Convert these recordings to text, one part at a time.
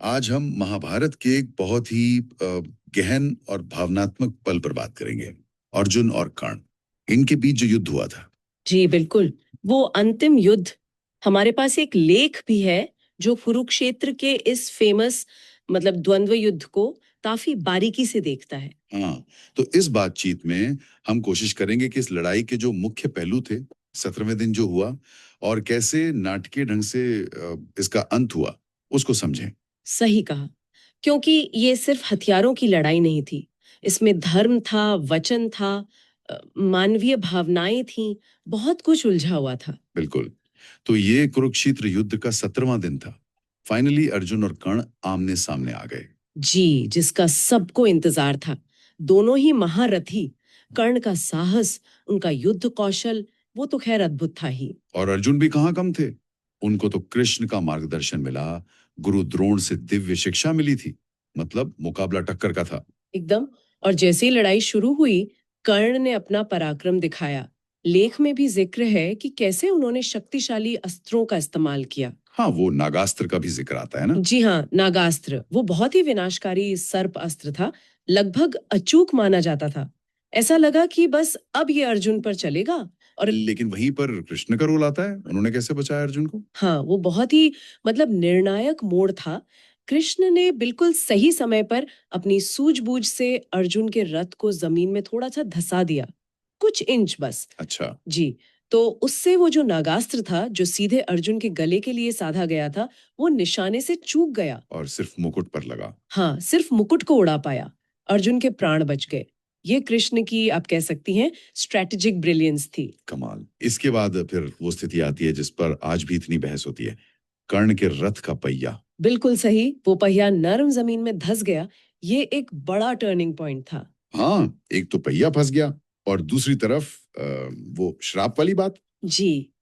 आज हम महाभारत के एक बहुत ही गहन और भावनात्मक पल पर बात करेंगे। अर्जुन और कर्ण, इनके बीच जो युद्ध हुआ था। जी बिल्कुल। वो अंतिम युद्ध। हमारे पास एक लेख भी है जो कुरुक्षेत्र के इस फेमस द्वंद्व युद्ध को काफी बारीकी से देखता है। हाँ, तो इस बातचीत में हम कोशिश करेंगे कि इस लड़ाई के जो मुख्य पहलू थे, 17वें दिन जो हुआ और कैसे नाटकीय ढंग से इसका अंत हुआ, उसको समझें। सही कहा। क्योंकि ये सिर्फ हथियारों की लड़ाई नहीं थी। इसमें धर्म था, वचन था, मानवीय भावनाएं थीं, बहुत कुछ उलझा हुआ था। बिल्कुल। तो ये कुरुक्षेत्र युद्ध का 17वां दिन था। फाइनली अर्जुन और कर्ण आमने सामने आ गए। जी, जिसका सबको इंतजार था। दोनों ही महारथी। कर्ण का साहस, उनका युद्ध कौशल, वो तो खैर अद्भुत था ही। और अर्जुन भी कहाँ कम थे। उनको तो कृष्ण का मार्गदर्शन मिला, गुरु द्रोण से दिव्य शिक्षा मिली थी। मतलब मुकाबला टक्कर का था। एकदम। और जैसे ही लड़ाई शुरू हुई, कर्ण ने अपना पराक्रम दिखाया। लेख में भी जिक्र है कि कैसे उन्होंने शक्तिशाली अस्त्रों का इस्तेमाल किया। हाँ, वो नागास्त्र का भी जिक्र आता है ना। जी हाँ, नागास्त्र वो बहुत ही विनाशकारी सर्प अस्त्र था। लगभग अचूक माना जाता था। ऐसा लगा कि बस अब ये अर्जुन पर चलेगा। और लेकिन वहीं पर कृष्ण का रोल आता है। उन्होंने कैसे बचाया अर्जुन को। हाँ, वो बहुत ही निर्णायक मोड़ था। कृष्ण ने बिल्कुल सही समय पर अपनी सूझबूझ से अर्जुन के रथ को जमीन में थोड़ा सा धसा दिया, कुछ इंच बस। अच्छा। जी। तो उससे वो जो नागास्त्र था जो सीधे अर्जुन के गले के लिए साधा गया था, वो निशाने से चूक गया। और सिर्फ मुकुट पर लगा। हाँ, सिर्फ मुकुट को उड़ा पाया। अर्जुन के प्राण बच गए। ये कृष्ण की, आप कह सकती हैं, स्ट्रेटेजिक ब्रिलियंस थी। कमाल। इसके बाद फिर वो स्थिति आती है जिस पर आज भी इतनी बहस होती है। कर्ण के रथ का पहिया। बिल्कुल सही। वो पहिया नरम जमीन में धस गया। ये एक बड़ा टर्निंग पॉइंट था। हाँ, एक तो पहिया फंस गया और दूसरी तरफ वो श्राप वाली बात। जी।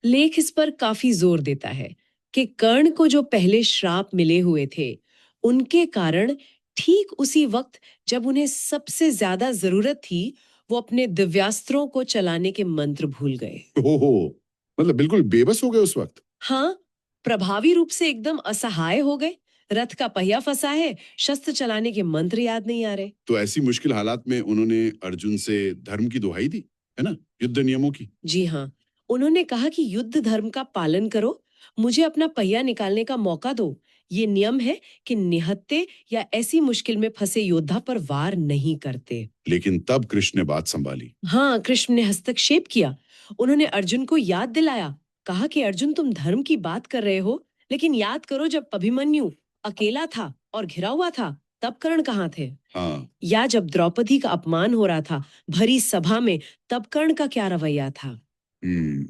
लेख इस पर काफी जोर देता है कि कर्ण को जो पहले श्राप मिले हुए थे, उनके कारण ठीक उसी वक्त जब उन्हें सबसे ज्यादा जरूरत थी, वो अपने दिव्यास्त्रों को चलाने के मंत्र भूल गए। ओहो, मतलब बिल्कुल बेबस हो गए उस वक्त। हाँ, प्रभावी रूप से एकदम असहाय हो गए। रथ का पहिया फंसा है, शस्त्र चलाने के मंत्र याद नहीं आ रहे। तो ऐसी मुश्किल हालात में उन्होंने अर्जुन से धर्म की दुहाई दी, है ना, युद्ध नियमों की। जी हाँ, उन्होंने कहा कि युद्ध धर्म का पालन करो, मुझे अपना पहिया निकालने का मौका दो। ये नियम है कि निहत्थे या ऐसी मुश्किल में फंसे योद्धा पर वार नहीं करते। लेकिन तब कृष्ण ने बात संभाली। हाँ, कृष्ण ने हस्तक्षेप किया। उन्होंने अर्जुन को याद दिलाया। कहा कि अर्जुन, तुम धर्म की बात कर रहे हो, लेकिन याद करो जब अभिमन्यु अकेला था और घिरा हुआ था, तब कर्ण कहाँ थे? हाँ। या जब द्रौपदी का अपमान हो रहा था भरी सभा में, तब कर्ण का क्या रवैया था? हम्म।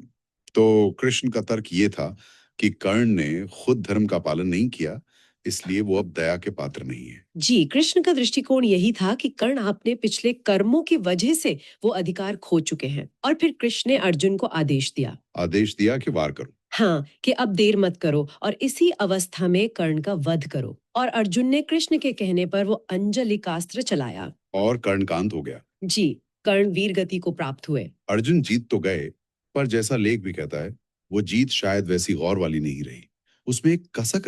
तो कृष्ण का तर्क ये था कि कर्ण ने खुद धर्म का पालन नहीं किया, इसलिए वो अब दया के पात्र नहीं है। जी, कृष्ण का दृष्टिकोण यही था कि कर्ण अपने पिछले कर्मों की वजह से वो अधिकार खो चुके हैं। और फिर कृष्ण ने अर्जुन को आदेश दिया कि वार करो। हाँ, कि अब देर मत करो और इसी अवस्था में कर्ण का वध करो। और अर्जुन ने कृष्ण के कहने पर वो अंजलिकास्त्र चलाया। और कर्ण का अंत हो गया। जी, कर्ण वीर गति को प्राप्त हुए। अर्जुन जीत तो गए, पर जैसा लेख भी कहता है, वो जीत शायद वैसी गौर वाली नहीं रही। उसमें एक कसक